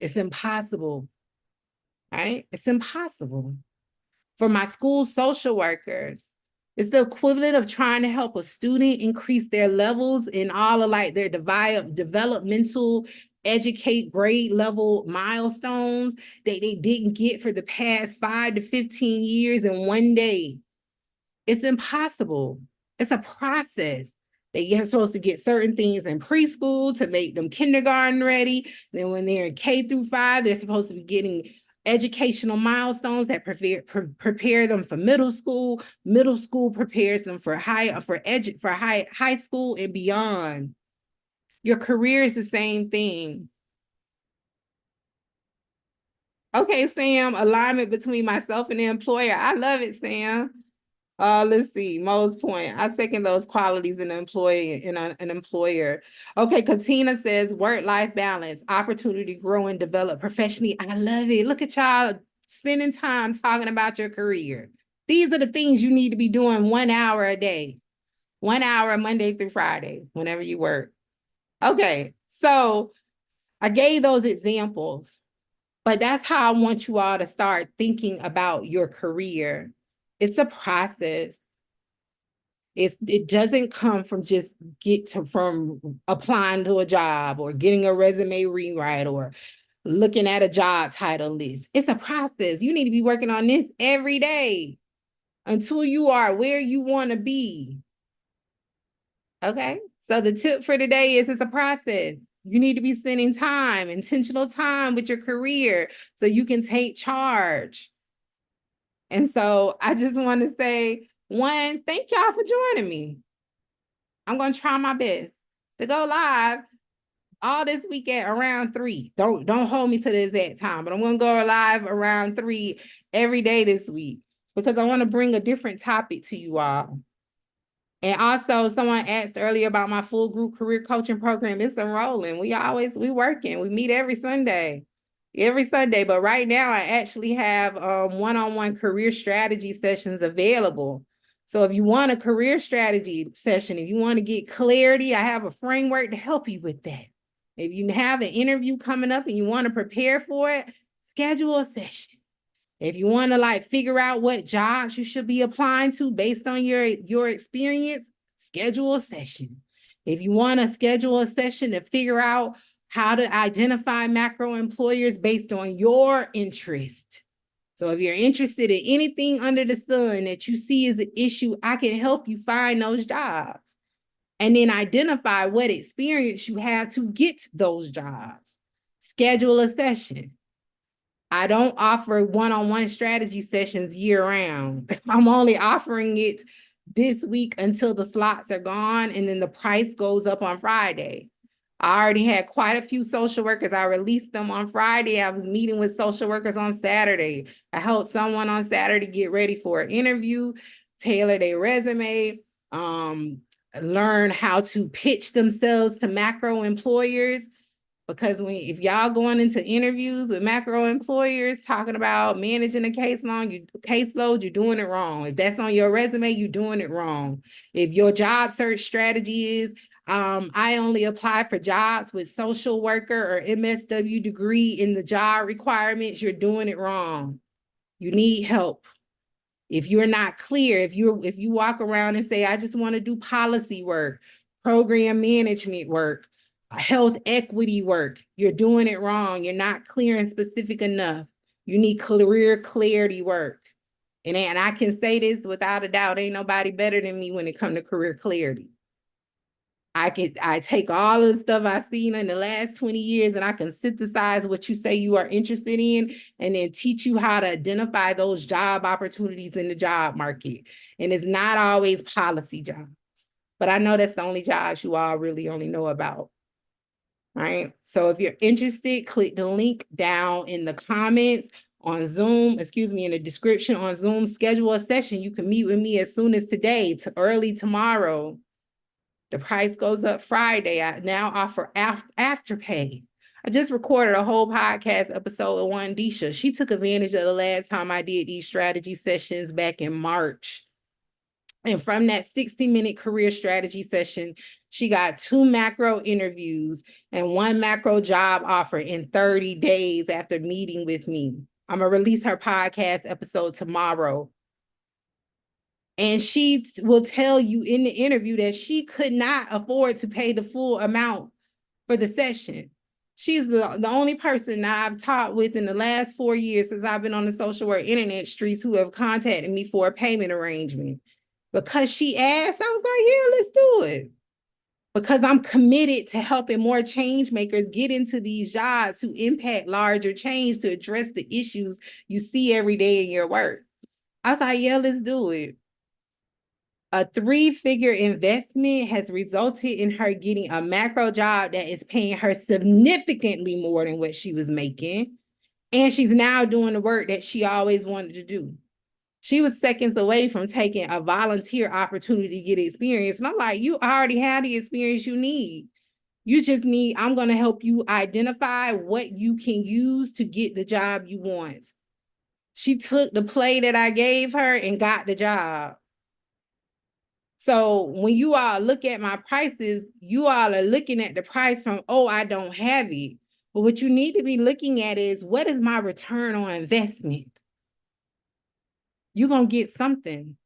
It's impossible, right? It's impossible. For my school social workers, it's the equivalent of trying to help a student increase their levels in all of like their developmental educate grade level milestones that they didn't get for the past 5 to 15 years in one day. It's impossible. It's a process. They're supposed to get certain things in preschool to make them kindergarten ready. Then when they're in K through 5, they're supposed to be getting educational milestones that prepare them for middle school. Middle school prepares them for high school and beyond. Your career is the same thing. Okay, Sam, alignment between myself and the employer. I love it, Sam. Let's see, Mo's point. I second those qualities in an employee in an employer. Okay, Katina says work-life balance, opportunity to grow and develop professionally. I love it. Look at y'all spending time talking about your career. These are the things you need to be doing 1 hour a day, 1 hour Monday through Friday, whenever you work. Okay, so I gave those examples, but that's how I want you all to start thinking about your career. It's a process. It doesn't come from just from applying to a job or getting a resume rewrite or looking at a job title list. It's a process. You need to be working on this every day until you are where you want to be. Okay. So the tip for today is it's a process. You need to be spending time, intentional time with your career so you can take charge. And so I just want to say, one, thank y'all for joining me. I'm going to try my best to go live all this weekend around 3. Don't hold me to the exact time, but I'm going to go live around 3 every day this week because I want to bring a different topic to you all. And also, someone asked earlier about my full group career coaching program. It's enrolling. We working. We meet every Sunday. But right now I actually have one-on-one career strategy sessions available. So if you want a career strategy session, if you want to get clarity, I have a framework to help you with that. If you have an interview coming up and you want to prepare for it, schedule a session. If you want to figure out what jobs you should be applying to based on your experience, schedule a session. If you want to schedule a session to figure out how to identify macro employers based on your interest. So if you're interested in anything under the sun that you see as an issue, I can help you find those jobs and then identify what experience you have to get those jobs. Schedule a session. I don't offer one-on-one strategy sessions year-round. I'm only offering it this week until the slots are gone, and then the price goes up on Friday. I already had quite a few social workers. I released them on Friday. I was meeting with social workers on Saturday. I helped someone on Saturday get ready for an interview, tailor their resume, learn how to pitch themselves to macro employers. Because if y'all going into interviews with macro employers talking about managing a caseload, you're doing it wrong. If that's on your resume, you're doing it wrong. If your job search strategy is, I only apply for jobs with social worker or MSW degree in the job requirements, you're doing it wrong. You need help. If you're not clear, if you walk around and say, I just want to do policy work, program management work, health equity work, you're doing it wrong. You're not clear and specific enough. You need career clarity work. And I can say this without a doubt, ain't nobody better than me when it comes to career clarity. I take all of the stuff I've seen in the last 20 years and I can synthesize what you say you are interested in and then teach you how to identify those job opportunities in the job market. And it's not always policy jobs, but I know that's the only jobs you all really only know about. Right? So if you're interested, click the link down in the comments on Zoom, in the description on Zoom, schedule a session. You can meet with me as soon as today to early tomorrow. The price goes up Friday. I now offer Afterpay. I just recorded a whole podcast episode with Wandisha. She took advantage of the last time I did these strategy sessions back in March. And from that 60-minute career strategy session, she got 2 macro interviews and 1 macro job offer in 30 days after meeting with me. I'm going to release her podcast episode tomorrow. And she will tell you in the interview that she could not afford to pay the full amount for the session. She's the only person that I've taught with in the last 4 years since I've been on the social work internet streets who have contacted me for a payment arrangement. Because she asked, I was like, yeah, let's do it. because I'm committed to helping more change makers get into these jobs to impact larger change, to address the issues you see every day in your work. I was like, yeah, let's do it. A 3-figure investment has resulted in her getting a macro job that is paying her significantly more than what she was making. And she's now doing the work that she always wanted to do. She was seconds away from taking a volunteer opportunity to get experience. And I'm like, you already have the experience you need. You just need, I'm going to help you identify what you can use to get the job you want. She took the play that I gave her and got the job. So when you all look at my prices, you all are looking at the price from, oh, I don't have it. But what you need to be looking at is, what is my return on investment? You're going to get something.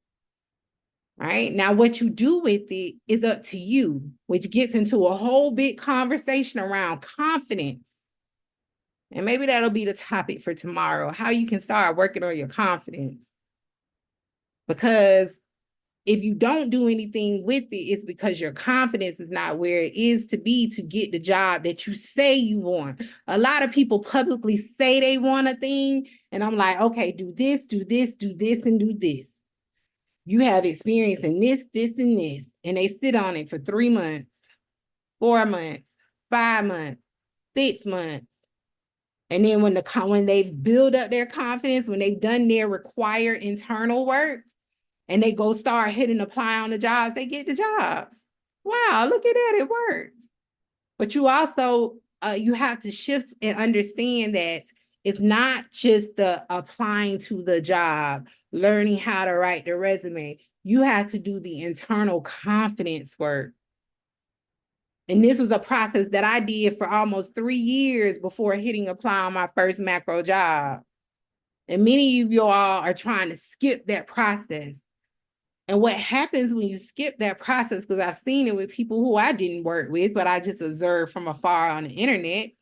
Right? Now, what you do with it is up to you, which gets into a whole big conversation around confidence. And maybe that'll be the topic for tomorrow, how you can start working on your confidence. Because if you don't do anything with it, it's because your confidence is not where it is to be to get the job that you say you want. A lot of people publicly say they want a thing, and I'm like, okay, do this, do this, do this, and do this. You have experience in this, this, and this, and they sit on it for 3 months, 4 months, 5 months, 6 months. And then when they've built up their confidence, when they've done their required internal work, and they go start hitting apply on the jobs, they get the jobs. Wow, look at that, it worked. But you also, you have to shift and understand that it's not just the applying to the job, learning how to write the resume. You have to do the internal confidence work. And this was a process that I did for almost 3 years before hitting apply on my first macro job. And many of you all are trying to skip that process. And what happens when you skip that process, because I've seen it with people who I didn't work with, but I just observed from afar on the internet,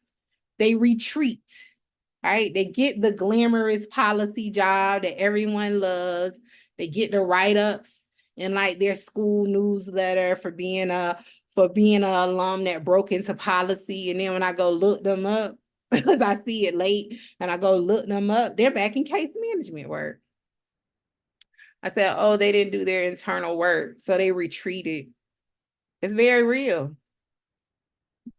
they retreat, right? They get the glamorous policy job that everyone loves. They get the write-ups in like their school newsletter for being an alum that broke into policy. And then when I go look them up, because I see it late, and I go look them up, they're back in case management work. I said, oh, they didn't do their internal work, so they retreated. It's very real,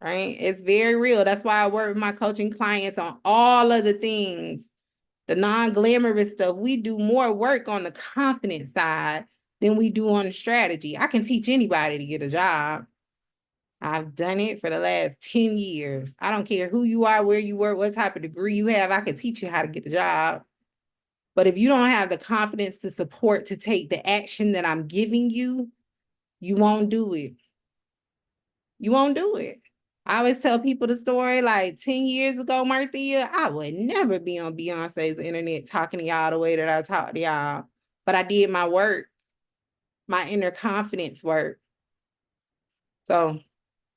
right? It's very real. That's why I work with my coaching clients on all of the things, the non-glamorous stuff. We do more work on the confidence side than we do on the strategy. I can teach anybody to get a job. I've done it for the last 10 years. I don't care who you are, where you work, what type of degree you have. I can teach you how to get the job. But if you don't have the confidence to support, to take the action that I'm giving you, you won't do it. You won't do it. I always tell people the story, like 10 years ago, Marthea, I would never be on Beyonce's internet talking to y'all the way that I talk to y'all. But I did my work, my inner confidence work. So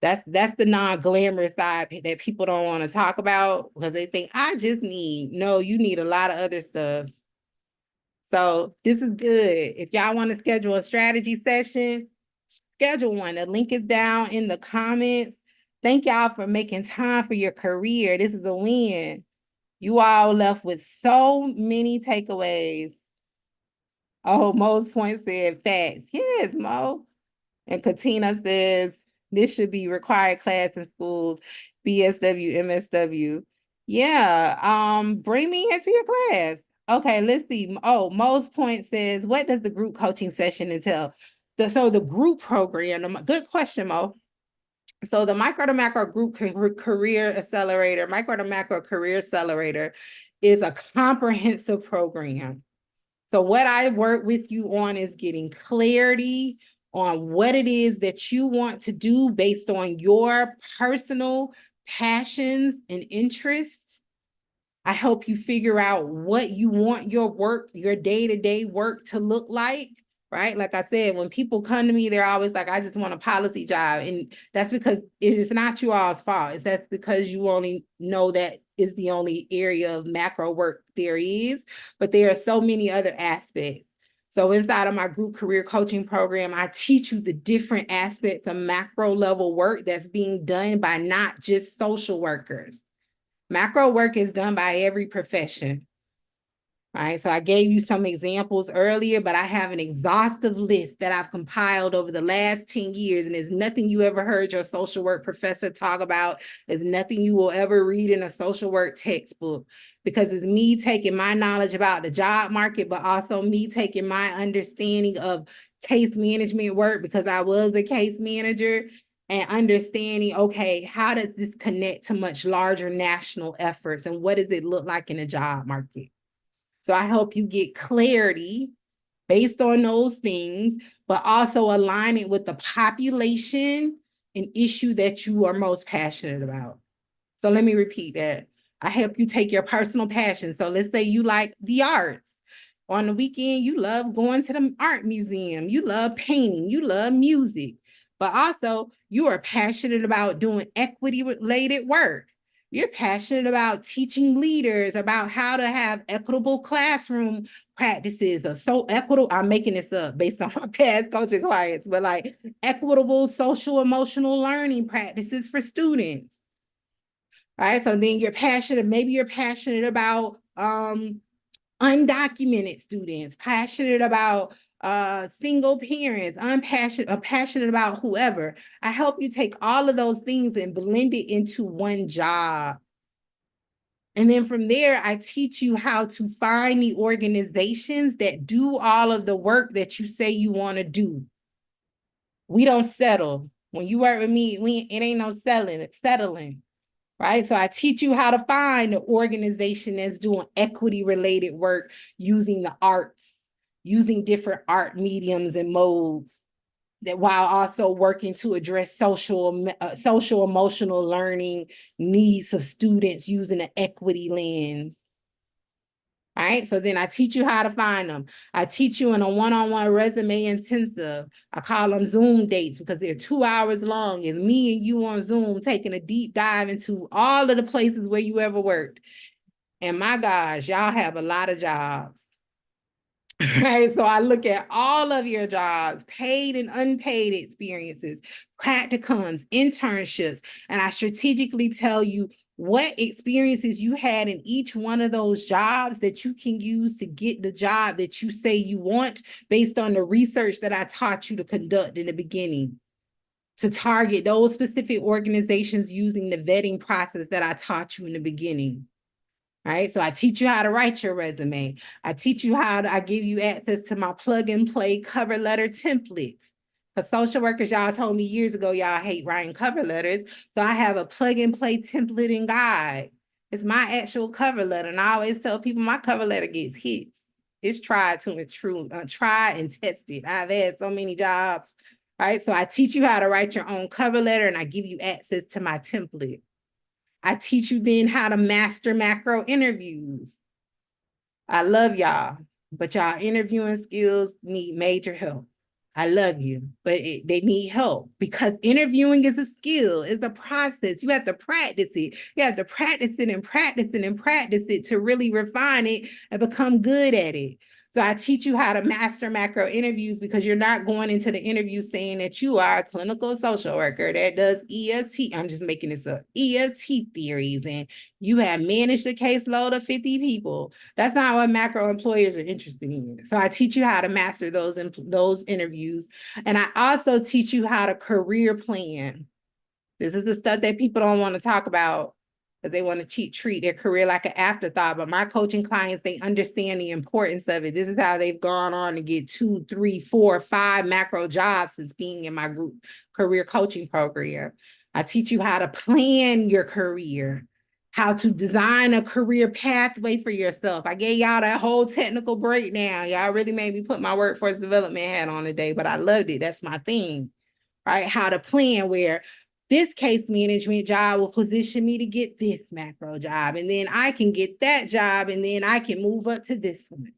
that's the non-glamorous side that people don't want to talk about, because they think I just need, no, you need a lot of other stuff. So this is good. If y'all want to schedule a strategy session, schedule one. The link is down in the comments. Thank y'all for making time for your career. This is a win. You all left with so many takeaways. Oh, Mo's point said facts. Yes, Mo. And Katina says, this should be required class in schools, BSW, MSW. Yeah, bring me into your class. Okay, let's see. Oh, Mo's point says, what does the group coaching session entail? So the group program, good question, Mo. So the Micro to Macro Group Career Accelerator, Micro to Macro Career Accelerator is a comprehensive program. So what I work with you on is getting clarity on what it is that you want to do based on your personal passions and interests. I help you figure out what you want your work, your day-to-day work to look like, right? Like I said, when people come to me, they're always like, I just want a policy job. And that's because it is not you all's fault. That's because you only know that is the only area of macro work there is, but there are so many other aspects. So inside of my group career coaching program, I teach you the different aspects of macro level work that's being done by not just social workers. Macro work is done by every profession. Right. So I gave you some examples earlier, but I have an exhaustive list that I've compiled over the last 10 years. And there's nothing you ever heard your social work professor talk about. There's nothing you will ever read in a social work textbook, because it's me taking my knowledge about the job market, but also me taking my understanding of case management work, because I was a case manager, and understanding, okay, how does this connect to much larger national efforts, and what does it look like in the job market? So I help you get clarity based on those things, but also align it with the population and issue that you are most passionate about. So let me repeat that. I help you take your personal passion. So let's say you like the arts. On the weekend, you love going to the art museum. You love painting. You love music. But also, you are passionate about doing equity-related work. You're passionate about teaching leaders about how to have equitable classroom practices, or so equitable. I'm making this up based on my past coaching clients, but like equitable social emotional learning practices for students. Right. So then you're passionate, maybe you're passionate about undocumented students, passionate about single parents, passionate about whoever. I help you take all of those things and blend it into one job. And then from there, I teach you how to find the organizations that do all of the work that you say you want to do. We don't settle. When you work with me, it ain't no selling, it's settling. Right. So I teach you how to find an organization that's doing equity related work using the arts, using different art mediums and modes, that while also working to address social emotional learning needs of students using an equity lens. All right. So then I teach you how to find them. I teach you in a one-on-one resume intensive. I call them Zoom dates because they're 2 hours long. It's me and you on Zoom taking a deep dive into all of the places where you ever worked. And my gosh, y'all have a lot of jobs. Right. So I look at all of your jobs, paid and unpaid experiences, practicums, internships, and I strategically tell you what experiences you had in each one of those jobs that you can use to get the job that you say you want, based on the research that I taught you to conduct in the beginning, to target those specific organizations using the vetting process that I taught you in the beginning. Right. So I teach you how to write your resume. I teach you I give you access to my plug and play cover letter templates. For social workers, y'all told me years ago, y'all hate writing cover letters. So I have a plug and play template and guide. It's my actual cover letter. And I always tell people my cover letter gets hits. It's tried to and true, tried and tested. I've had so many jobs. Right. So I teach you how to write your own cover letter, and I give you access to my template. I teach you then how to master macro interviews. I love y'all, but y'all interviewing skills need major help. I love you, but they need help, because interviewing is a skill, it's a process. You have to practice it. You have to practice it and practice it and practice it to really refine it and become good at it. So I teach you how to master macro interviews, because you're not going into the interview saying that you are a clinical social worker that does EFT. I'm just making this up, EFT theories, and you have managed a caseload of 50 people. That's not what macro employers are interested in. So I teach you how to master those interviews. And I also teach you how to career plan. This is the stuff that people don't want to talk about, because they want to treat their career like an afterthought. But my coaching clients, they understand the importance of it. This is how they've gone on to get 2, 3, 4, 5 macro jobs since being in my group career coaching program. I teach you how to plan your career, how to design a career pathway for yourself. I gave y'all that whole technical breakdown. Y'all really made me put my workforce development hat on today, but I loved it. That's my thing, right? How to plan where this case management job will position me to get this macro job, and then I can get that job, and then I can move up to this one,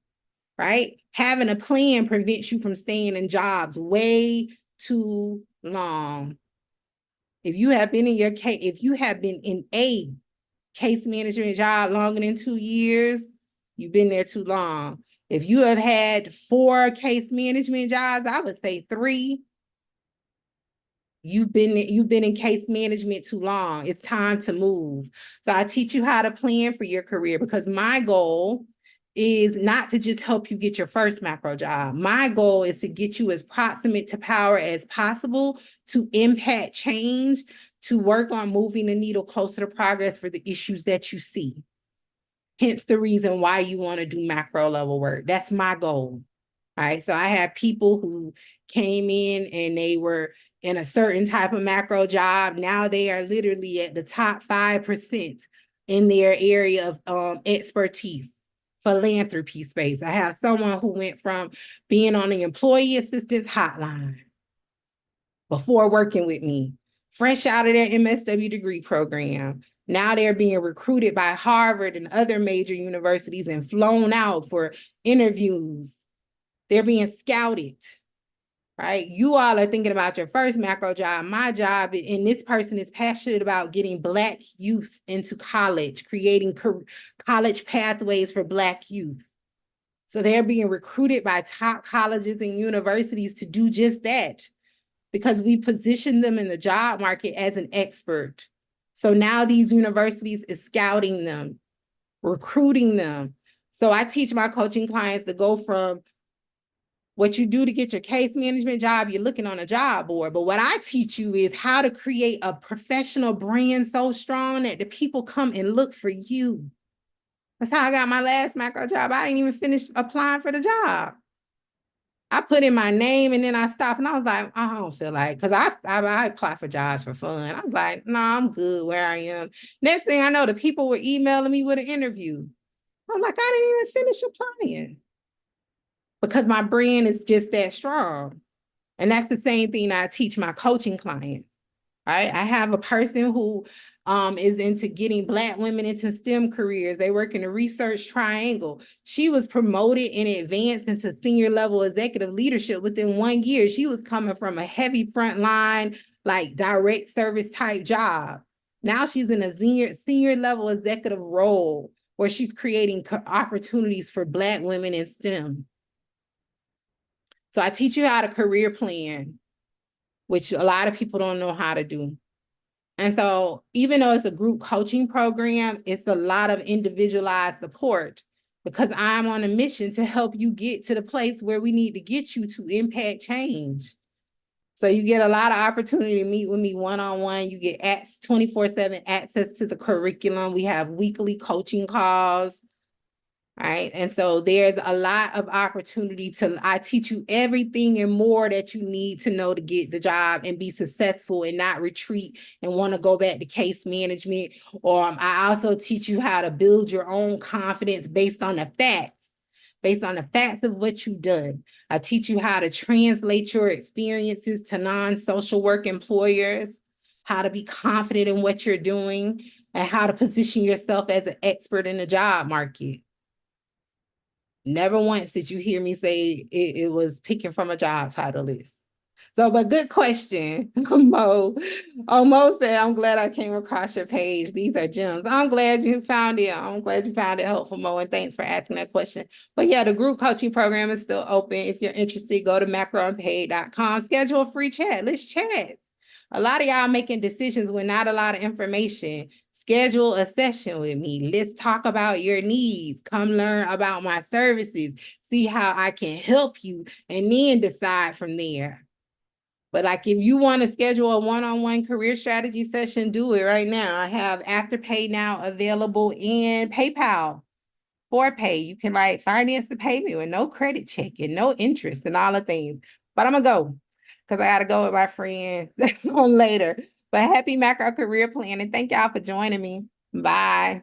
right? Having a plan prevents you from staying in jobs way too long. If you have been in your case, if you have been in a case management job longer than 2 years, you've been there too long. If you have had 4 case management jobs, I would say 3. You've been in case management too long. It's time to move. So I teach you how to plan for your career, because my goal is not to just help you get your first macro job. My goal is to get you as proximate to power as possible, to impact change, to work on moving the needle closer to progress for the issues that you see. Hence the reason why you want to do macro level work. That's my goal. All right. So I have people who came in and they were in a certain type of macro job. Now they are literally at the top 5% in their area of expertise, philanthropy space. I have someone who went from being on the employee assistance hotline before working with me, fresh out of their MSW degree program. Now they're being recruited by Harvard and other major universities and flown out for interviews. They're being scouted, right? You all are thinking about your first macro job. My job, and this person is passionate about getting Black youth into college, creating college pathways for Black youth. So they're being recruited by top colleges and universities to do just that, because we position them in the job market as an expert. So now these universities is scouting them, recruiting them. So I teach my coaching clients to go from what you do to get your case management job, you're looking on a job board. But what I teach you is how to create a professional brand so strong that the people come and look for you. That's how I got my last macro job. I didn't even finish applying for the job. I put in my name and then I stopped and I was like, I don't feel like, because I apply for jobs for fun. I was like, no, I'm good where I am. Next thing I know, the people were emailing me with an interview. I'm like, I didn't even finish applying, because my brand is just that strong. And that's the same thing I teach my coaching clients, right? I have a person who is into getting Black women into STEM careers. They work in a research triangle. She was promoted and advanced into senior level executive leadership within 1 year. She was coming from a heavy frontline, like direct service type job. Now she's in a senior level executive role where she's creating opportunities for Black women in STEM. So I teach you how to career plan, which a lot of people don't know how to do. And so even though it's a group coaching program, it's a lot of individualized support, because I'm on a mission to help you get to the place where we need to get you to impact change. So you get a lot of opportunity to meet with me one-on-one. You get 24/7 access to the curriculum. We have weekly coaching calls. Right. And so there's a lot of opportunity I teach you everything and more that you need to know to get the job and be successful and not retreat and want to go back to case management. Or I also teach you how to build your own confidence based on the facts of what you've done. I teach you how to translate your experiences to non-social work employers, how to be confident in what you're doing, and how to position yourself as an expert in the job market. Never once did you hear me say it was picking from a job title list. So, but good question, Mo. Oh, Mo said, I'm glad I came across your page. These are gems. I'm glad you found it. I'm glad you found it helpful, Mo, and thanks for asking that question. But yeah, the group coaching program is still open. If you're interested, go to macrounpaid.com, schedule a free chat. Let's chat. A lot of y'all making decisions with not a lot of information. Schedule a session with me. Let's talk about your needs. Come learn about my services. See how I can help you, and then decide from there. But like, if you want to schedule a one-on-one career strategy session, do it right now. I have Afterpay now available in PayPal for pay. You can like finance the payment with no credit check and no interest and all the things. But I'm gonna go, because I gotta go with my friend on later. But happy macro career planning. Thank y'all for joining me. Bye.